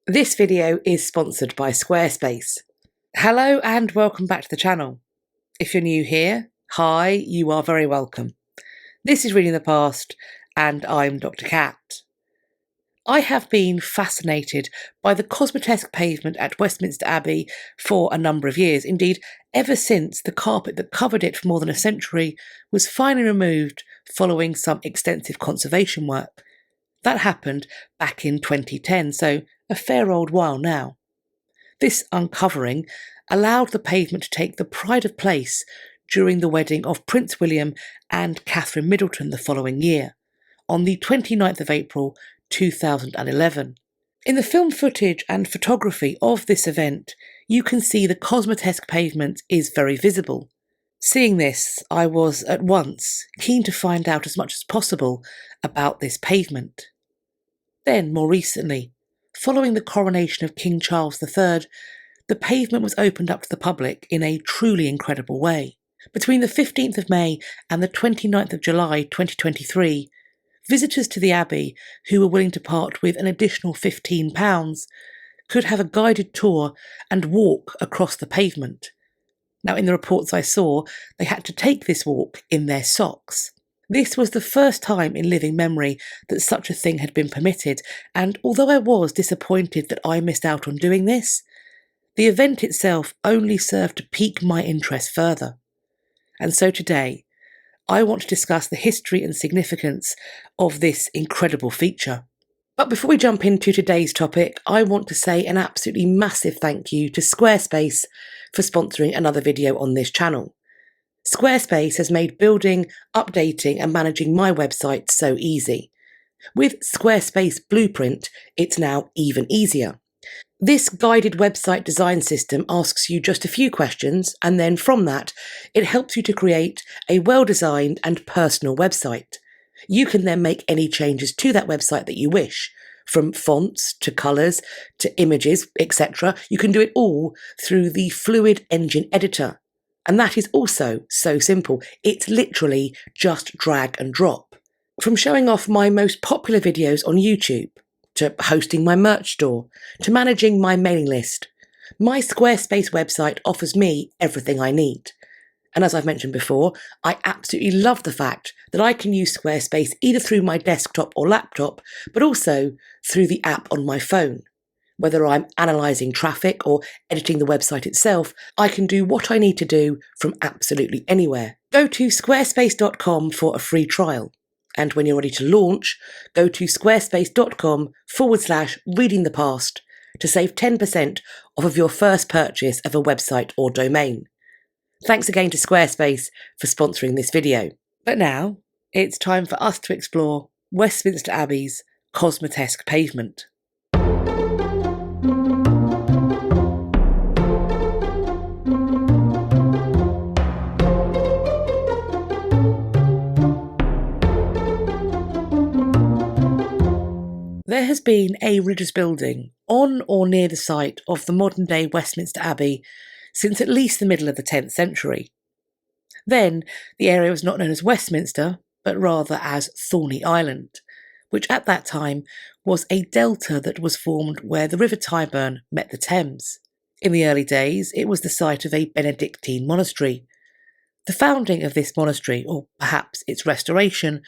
This video is sponsored by Squarespace. Hello and welcome back to the channel. If you're new here, hi, you are very welcome. This is Reading the Past and I'm Dr. Cat. I have been fascinated by the Cosmatesque pavement at Westminster Abbey for a number of years. Indeed, ever since the carpet that covered it for more than a century was finally removed following some extensive conservation work. That happened back in 2010, so a fair old while now. This uncovering allowed the pavement to take the pride of place during the wedding of Prince William and Catherine Middleton the following year, on the 29th of April 2011. In the film footage and photography of this event, you can see the Cosmatesque pavement is very visible. Seeing this, I was at once keen to find out as much as possible about this pavement. Then, more recently, following the coronation of King Charles III, the pavement was opened up to the public in a truly incredible way. Between the 15th of May and the 29th of July 2023, visitors to the Abbey who were willing to part with an additional £15 could have a guided tour and walk across the pavement. Now, in the reports I saw, they had to take this walk in their socks. This was the first time in living memory that such a thing had been permitted, and although I was disappointed that I missed out on doing this, the event itself only served to pique my interest further. And so today, I want to discuss the history and significance of this incredible feature. But before we jump into today's topic, I want to say an absolutely massive thank you to Squarespace for sponsoring another video on this channel. Squarespace has made building, updating and managing my website so easy. With Squarespace Blueprint, it's now even easier. This guided website design system asks you just a few questions, and then from that, it helps you to create a well-designed and personal website. You can then make any changes to that website that you wish, from fonts to colours to images, etc. You can do it all through the Fluid Engine editor. And that is also so simple. It's literally just drag and drop. From showing off my most popular videos on YouTube, to hosting my merch store, to managing my mailing list, my Squarespace website offers me everything I need. And as I've mentioned before, I absolutely love the fact that I can use Squarespace either through my desktop or laptop, but also through the app on my phone. Whether I'm analysing traffic or editing the website itself, I can do what I need to do from absolutely anywhere. Go to squarespace.com for a free trial. And when you're ready to launch, go to squarespace.com/readingthepast to save 10% off of your first purchase of a website or domain. Thanks again to Squarespace for sponsoring this video. But now, it's time for us to explore Westminster Abbey's Cosmatesque pavement. There has been a religious building on or near the site of the modern-day Westminster Abbey since at least the middle of the 10th century. Then, the area was not known as Westminster, but rather as Thorney Island, which at that time was a delta that was formed where the River Tyburn met the Thames. In the early days, it was the site of a Benedictine monastery. The founding of this monastery, or perhaps its restoration,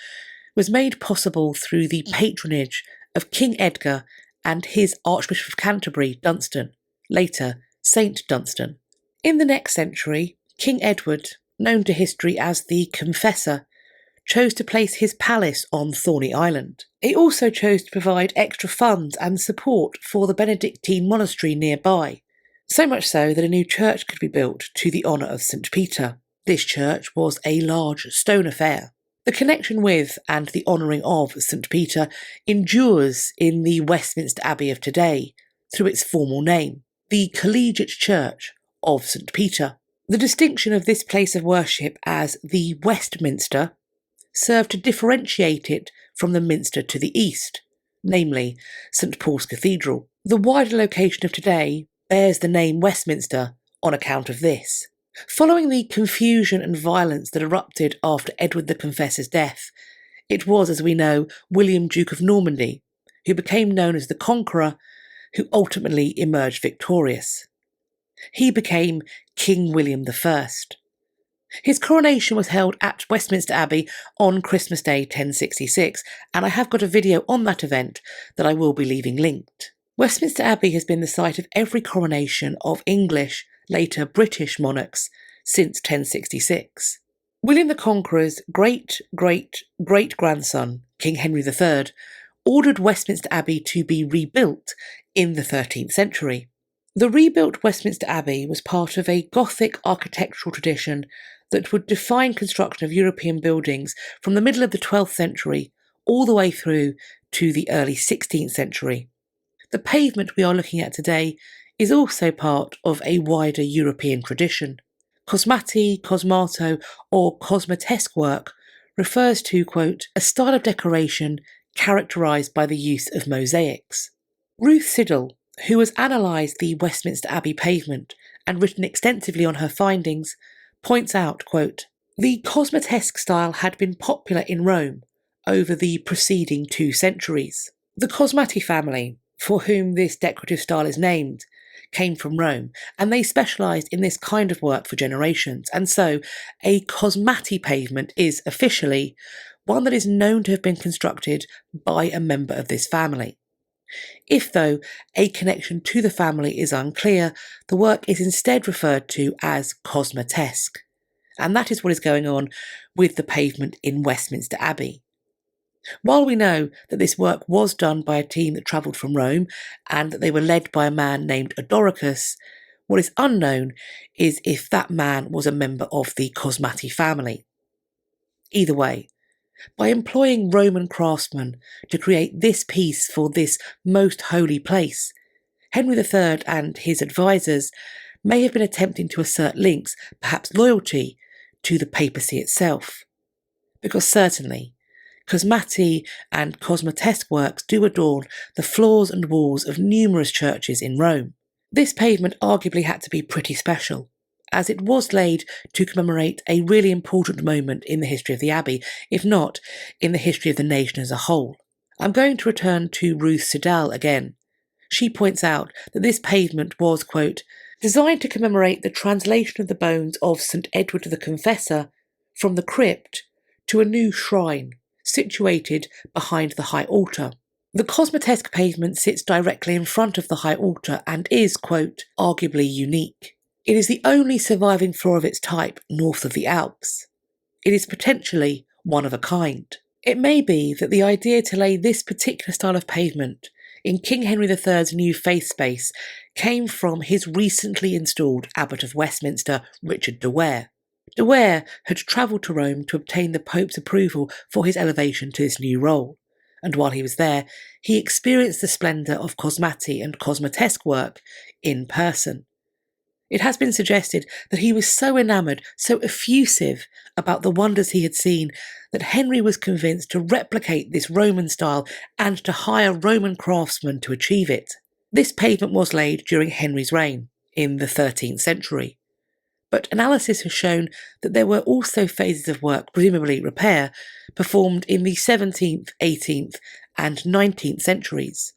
was made possible through the patronage of King Edgar and his Archbishop of Canterbury, Dustan, later Saint Dustan. In the next century, King Edward, known to history as the Confessor, chose to place his palace on Thorney Island. He also chose to provide extra funds and support for the Benedictine monastery nearby, so much so that a new church could be built to the honour of St. Peter. This church was a large stone affair. The connection with and the honouring of St. Peter endures in the Westminster Abbey of today through its formal name, the Collegiate Church of St. Peter. The distinction of this place of worship as the Westminster served to differentiate it from the minster to the east, namely St. Paul's Cathedral. The wider location of today bears the name Westminster on account of this. Following the confusion and violence that erupted after Edward the Confessor's death, it was, as we know, William, Duke of Normandy, who became known as the Conqueror, who ultimately emerged victorious. He became King William I. His coronation was held at Westminster Abbey on Christmas Day 1066, and I have got a video on that event that I will be leaving linked. Westminster Abbey has been the site of every coronation of English, later British monarchs since 1066. William the Conqueror's great-great-great-grandson, King Henry III, ordered Westminster Abbey to be rebuilt in the 13th century. The rebuilt Westminster Abbey was part of a Gothic architectural tradition that would define construction of European buildings from the middle of the 12th century all the way through to the early 16th century. The pavement we are looking at today is also part of a wider European tradition. Cosmati, Cosmato, or Cosmatesque work refers to, quote, a style of decoration characterised by the use of mosaics. Ruth Siddall, who has analysed the Westminster Abbey pavement and written extensively on her findings, points out, quote, the Cosmatesque style had been popular in Rome over the preceding 2 centuries. The Cosmati family, for whom this decorative style is named, came from Rome, and they specialised in this kind of work for generations, and so a Cosmati pavement is officially one that is known to have been constructed by a member of this family. If, though, a connection to the family is unclear, the work is instead referred to as Cosmatesque, and that is what is going on with the pavement in Westminster Abbey. While we know that this work was done by a team that travelled from Rome and that they were led by a man named Odoricus, what is unknown is if that man was a member of the Cosmati family. Either way, by employing Roman craftsmen to create this piece for this most holy place, Henry III and his advisors may have been attempting to assert links, perhaps loyalty, to the papacy itself. Because certainly, Cosmati and Cosmatesque works do adorn the floors and walls of numerous churches in Rome. This pavement arguably had to be pretty special, as it was laid to commemorate a really important moment in the history of the Abbey, if not in the history of the nation as a whole. I'm going to return to Ruth Siddall again. She points out that this pavement was, quote, designed to commemorate the translation of the bones of St. Edward the Confessor from the crypt to a new shrine situated behind the high altar. The Cosmatesque pavement sits directly in front of the high altar and is, quote, arguably unique. It is the only surviving floor of its type north of the Alps. It is potentially one of a kind. It may be that the idea to lay this particular style of pavement in King Henry III's new faith space came from his recently installed Abbot of Westminster, Richard de Ware. De Ware had travelled to Rome to obtain the Pope's approval for his elevation to this new role, and while he was there, he experienced the splendour of Cosmati and Cosmatesque work in person. It has been suggested that he was so enamoured, so effusive about the wonders he had seen, that Henry was convinced to replicate this Roman style and to hire Roman craftsmen to achieve it. This pavement was laid during Henry's reign, in the 13th century. But analysis has shown that there were also phases of work, presumably repair, performed in the 17th, 18th and 19th centuries.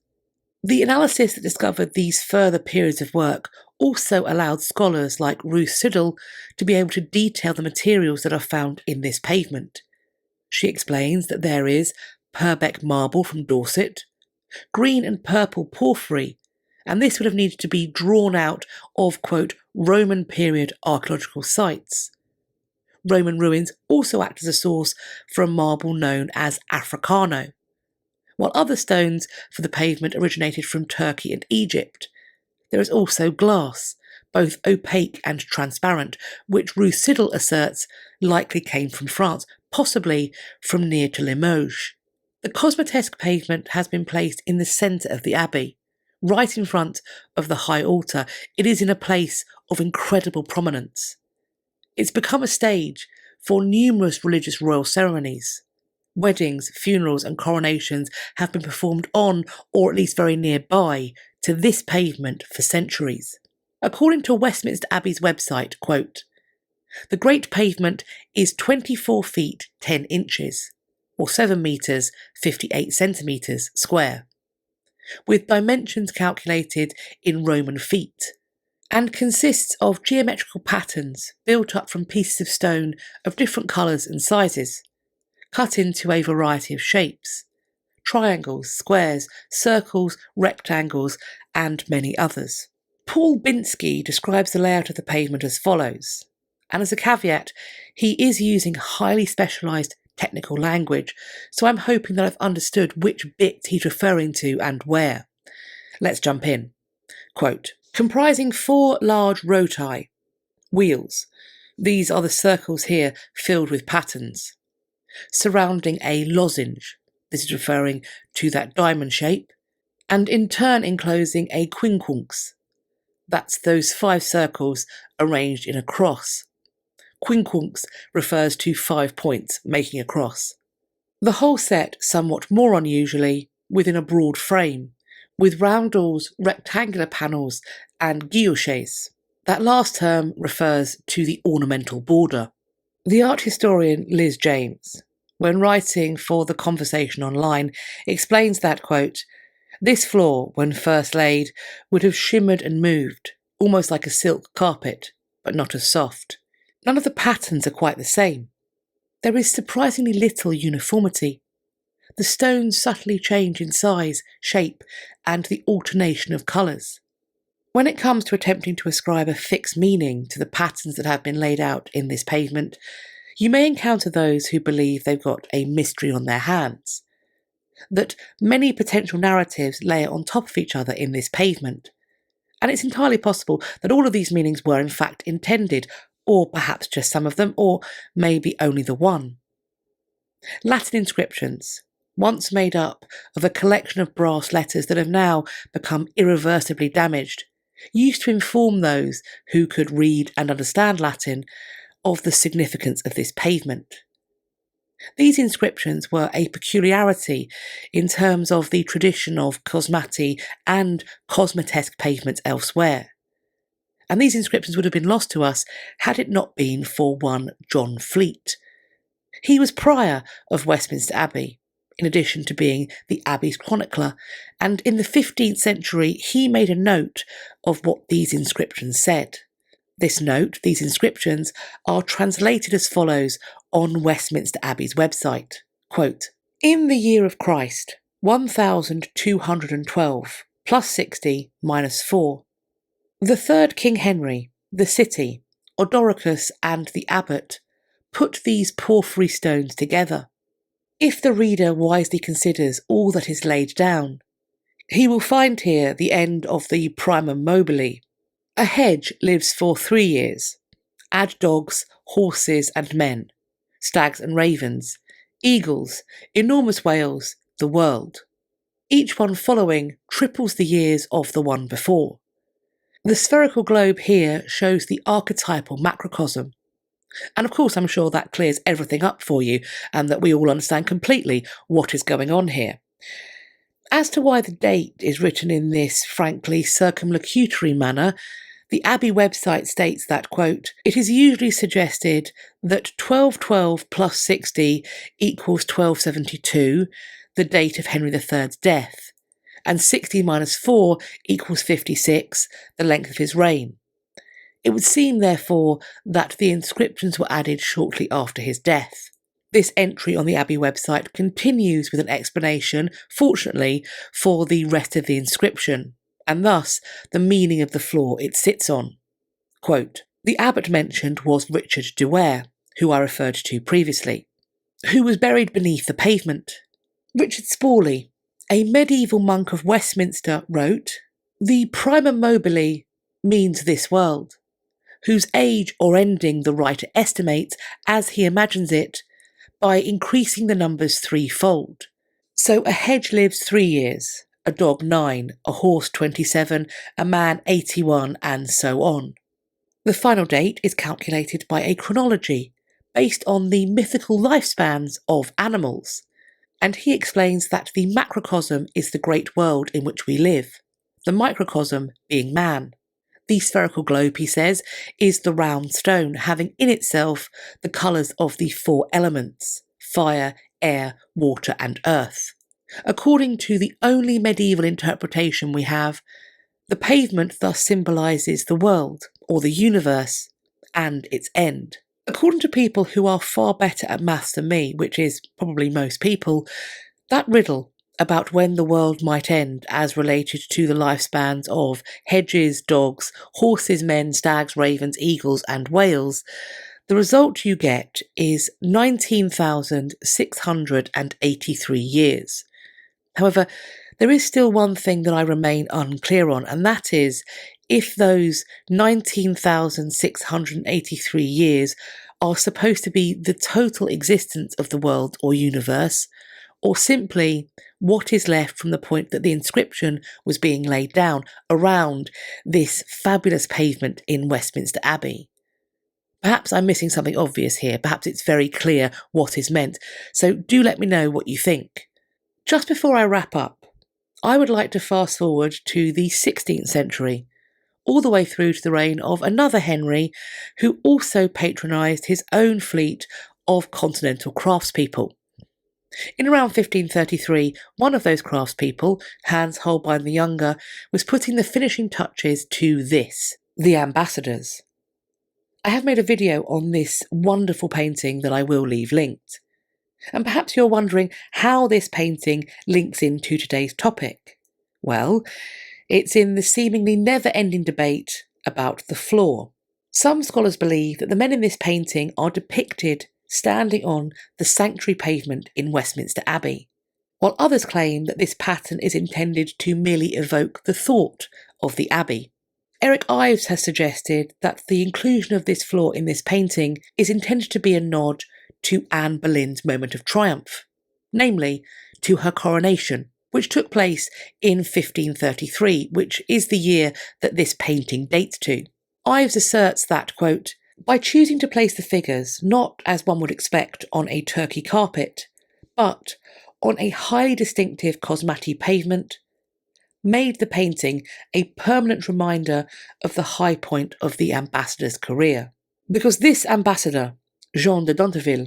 The analysis that discovered these further periods of work also allowed scholars like Ruth Siddall to be able to detail the materials that are found in this pavement. She explains that there is Purbeck marble from Dorset, green and purple porphyry, and this would have needed to be drawn out of, quote, Roman period archaeological sites. Roman ruins also act as a source for a marble known as Africano, while other stones for the pavement originated from Turkey and Egypt. There is also glass, both opaque and transparent, which Ruth Siddall asserts likely came from France, possibly from near to Limoges. The Cosmatesque pavement has been placed in the centre of the abbey, right in front of the high altar. It is in a place of incredible prominence. It's become a stage for numerous religious royal ceremonies. Weddings, funerals and coronations have been performed on, or at least very nearby, to this pavement for centuries. According to Westminster Abbey's website, quote, the great pavement is 24 feet 10 inches, or 7 metres 58 centimetres square. with dimensions calculated in Roman feet, and consists of geometrical patterns built up from pieces of stone of different colours and sizes, cut into a variety of shapes: triangles, squares, circles, rectangles, and many others. Paul Binsky describes the layout of the pavement as follows, and as a caveat, he is using highly specialised technical language, so I'm hoping that I've understood which bit he's referring to and where. Let's jump in. Quote, comprising 4 large roti, wheels, these are the circles here filled with patterns, surrounding a lozenge, this is referring to that diamond shape, and in turn enclosing a quincunx, that's those 5 circles arranged in a cross. Quincunx refers to 5 points, making a cross. The whole set somewhat more unusually within a broad frame, with roundels, rectangular panels, and guilloches. That last term refers to the ornamental border. The art historian Liz James, when writing for The Conversation Online, explains that, quote, this floor, when first laid, would have shimmered and moved, almost like a silk carpet, but not as soft. None of the patterns are quite the same. There is surprisingly little uniformity. The stones subtly change in size, shape, and the alternation of colours. When it comes to attempting to ascribe a fixed meaning to the patterns that have been laid out in this pavement, you may encounter those who believe they've got a mystery on their hands, that many potential narratives layer on top of each other in this pavement, and it's entirely possible that all of these meanings were in fact intended, or perhaps just some of them, or maybe only the one. Latin inscriptions, once made up of a collection of brass letters that have now become irreversibly damaged, used to inform those who could read and understand Latin of the significance of this pavement. These inscriptions were a peculiarity in terms of the tradition of Cosmati and Cosmatesque pavements elsewhere, and these inscriptions would have been lost to us had it not been for one John Fleet. He was prior of Westminster Abbey, in addition to being the Abbey's chronicler, and in the 15th century he made a note of what these inscriptions said. This note, these inscriptions, are translated as follows on Westminster Abbey's website. Quote, in the year of Christ, 1212, plus 60, minus 4, the third King Henry, the city, Odoricus and the abbot, put these porphyry stones together. If the reader wisely considers all that is laid down, he will find here the end of the primum mobile. A hedge lives for 3 years. Add dogs, horses and men, stags and ravens, eagles, enormous whales, the world. Each one following triples the years of the one before. The spherical globe here shows the archetypal macrocosm. And of course, I'm sure that clears everything up for you and that we all understand completely what is going on here. As to why the date is written in this, frankly, circumlocutory manner, the Abbey website states that, quote, it is usually suggested that 1212 plus 60 equals 1272, the date of Henry III's death, and 60 minus 4 equals 56, the length of his reign. It would seem, therefore, that the inscriptions were added shortly after his death. This entry on the Abbey website continues with an explanation, fortunately, for the rest of the inscription, and thus the meaning of the floor it sits on. Quote, the abbot mentioned was Richard de Ware, who I referred to previously, who was buried beneath the pavement. Richard Spawley, a medieval monk of Westminster, wrote, the primum mobile means this world, whose age or ending the writer estimates, as he imagines it, by increasing the numbers threefold. So a hedge lives 3 years, a dog 9, a horse 27, a man 81, and so on. The final date is calculated by a chronology based on the mythical lifespans of animals, and he explains that the macrocosm is the great world in which we live, the microcosm being man. The spherical globe, he says, is the round stone, having in itself the colours of the 4 elements, fire, air, water and earth. According to the only medieval interpretation we have, the pavement thus symbolises the world, or the universe, and its end. According to people who are far better at maths than me, which is probably most people, that riddle about when the world might end as related to the lifespans of hedges, dogs, horses, men, stags, ravens, eagles and whales, the result you get is 19,683 years. However, there is still one thing that I remain unclear on, and that is if those 19,683 years are supposed to be the total existence of the world or universe, or simply what is left from the point that the inscription was being laid down around this fabulous pavement in Westminster Abbey. Perhaps I'm missing something obvious here, perhaps it's very clear what is meant, so do let me know what you think. Just before I wrap up, I would like to fast forward to the 16th century, all the way through to the reign of another Henry, who also patronised his own fleet of continental craftspeople. In around 1533, one of those craftspeople, Hans Holbein the Younger, was putting the finishing touches to this, the ambassadors. I have made a video on this wonderful painting that I will leave linked. And perhaps you're wondering how this painting links into today's topic. Well, it's in the seemingly never-ending debate about the floor. Some scholars believe that the men in this painting are depicted standing on the sanctuary pavement in Westminster Abbey, while others claim that this pattern is intended to merely evoke the thought of the Abbey. Eric Ives has suggested that the inclusion of this floor in this painting is intended to be a nod to Anne Boleyn's moment of triumph, namely to her coronation, which took place in 1533, which is the year that this painting dates to. Ives asserts that, quote, by choosing to place the figures not as one would expect on a Turkey carpet, but on a highly distinctive Cosmati pavement, made the painting a permanent reminder of the high point of the ambassador's career. Because this ambassador, Jean de Danteville,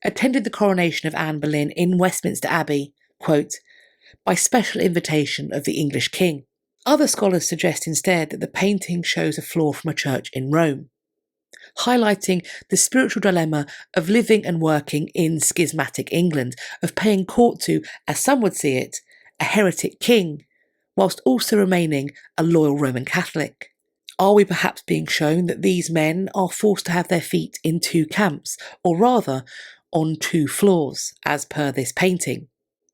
attended the coronation of Anne Boleyn in Westminster Abbey, quote, by special invitation of the English king. Other scholars suggest instead that the painting shows a floor from a church in Rome, highlighting the spiritual dilemma of living and working in schismatic England, of paying court to, as some would see it, a heretic king, whilst also remaining a loyal Roman Catholic. Are we perhaps being shown that these men are forced to have their feet in two camps, or rather, on two floors, as per this painting?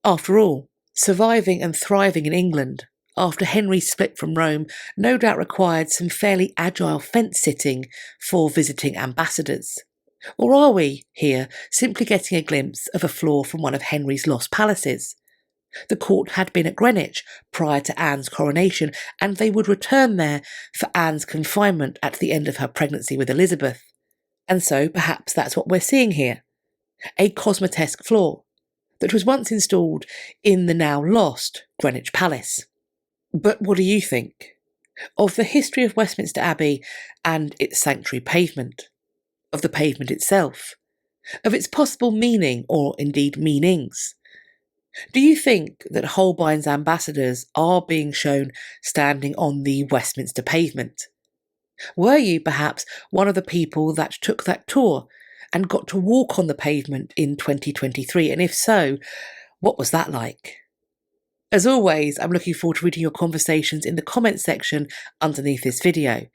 After all, surviving and thriving in England, after Henry's split from Rome, no doubt required some fairly agile fence-sitting for visiting ambassadors. Or are we, here, simply getting a glimpse of a floor from one of Henry's lost palaces? The court had been at Greenwich prior to Anne's coronation, and they would return there for Anne's confinement at the end of her pregnancy with Elizabeth. And so perhaps that's what we're seeing here. A Cosmatesque floor that was once installed in the now lost Greenwich Palace. But what do you think of the history of Westminster Abbey and its sanctuary pavement, of the pavement itself, of its possible meaning or indeed meanings? Do you think that Holbein's ambassadors are being shown standing on the Westminster pavement? Were you perhaps one of the people that took that tour and got to walk on the pavement in 2023? And if so, what was that like? As always, I'm looking forward to reading your conversations in the comments section underneath this video.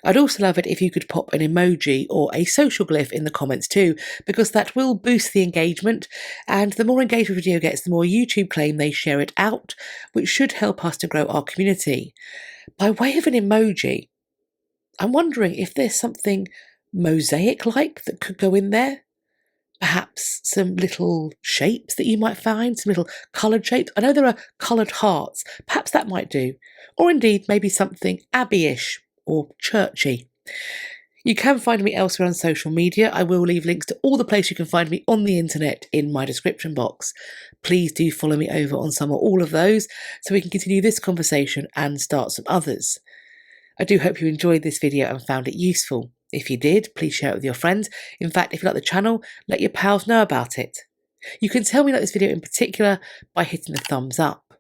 I'd also love it if you could pop an emoji or a social glyph in the comments too, because that will boost the engagement, and the more engaged a video gets, the more YouTube claim they share it out, which should help us to grow our community. By way of an emoji, I'm wondering if there's something mosaic-like that could go in there? Perhaps some little shapes that you might find, some little coloured shapes. I know there are coloured hearts, perhaps that might do. Or indeed maybe something abbey-ish or churchy. You can find me elsewhere on social media. I will leave links to all the places you can find me on the internet in my description box. Please do follow me over on some or all of those so we can continue this conversation and start some others. I do hope you enjoyed this video and found it useful. If you did, please share it with your friends. In fact, if you like the channel, let your pals know about it. You can tell me like this video in particular by hitting the thumbs up.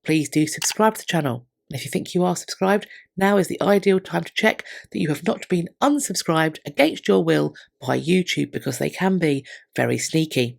Please do subscribe to the channel. And if you think you are subscribed, now is the ideal time to check that you have not been unsubscribed against your will by YouTube, because they can be very sneaky.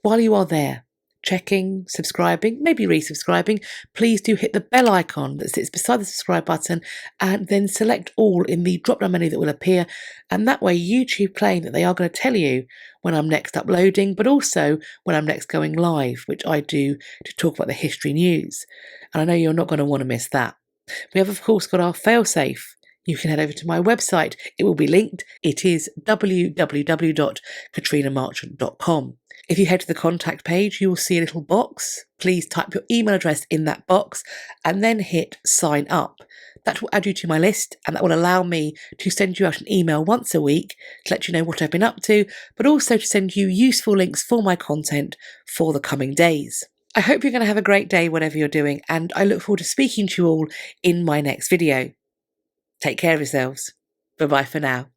While you are there, checking, subscribing, maybe resubscribing, please do hit the bell icon that sits beside the subscribe button and then select all in the drop down menu that will appear, and that way YouTube claim that they are going to tell you when I'm next uploading, but also when I'm next going live, which I do to talk about the history news, and I know you're not going to want to miss that. We have of course got our failsafe. You can head over to my website, it will be linked. It is www.katrinamarchant.com. If you head to the contact page, you will see a little box. Please type your email address in that box and then hit sign up. That will add you to my list, and that will allow me to send you out an email once a week to let you know what I've been up to, but also to send you useful links for my content for the coming days. I hope you're going to have a great day, whatever you're doing, and I look forward to speaking to you all in my next video. Take care of yourselves. Bye-bye for now.